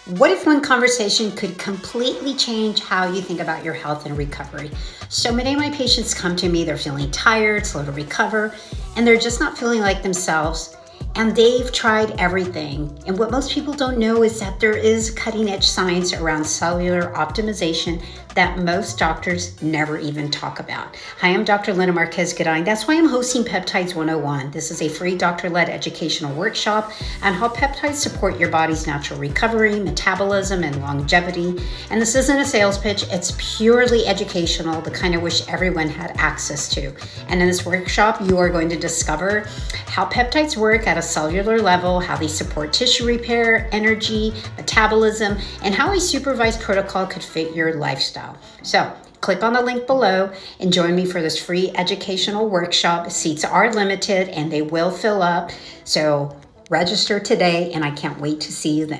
What if one conversation could completely change how you think about your health and recovery? So many of my patients come to me, they're feeling tired, slow to recover, and they're just not feeling like themselves. And they've tried everything. And what most people don't know is that there is cutting edge science around cellular optimization that most doctors never even talk about. Hi, I'm Dr. Linda Marquez-Goodine. That's why I'm hosting Peptides 101. This is a free doctor-led educational workshop on how peptides support your body's natural recovery, metabolism, and longevity. And this isn't a sales pitch. It's purely educational, the kind I wish everyone had access to. And in this workshop, you are going to discover how peptides work at a cellular level, how they support tissue repair, energy, metabolism, and how a supervised protocol could fit your lifestyle. So click on the link below and join me for this free educational workshop. Seats are limited and they will fill up. So register today, and I can't wait to see you then.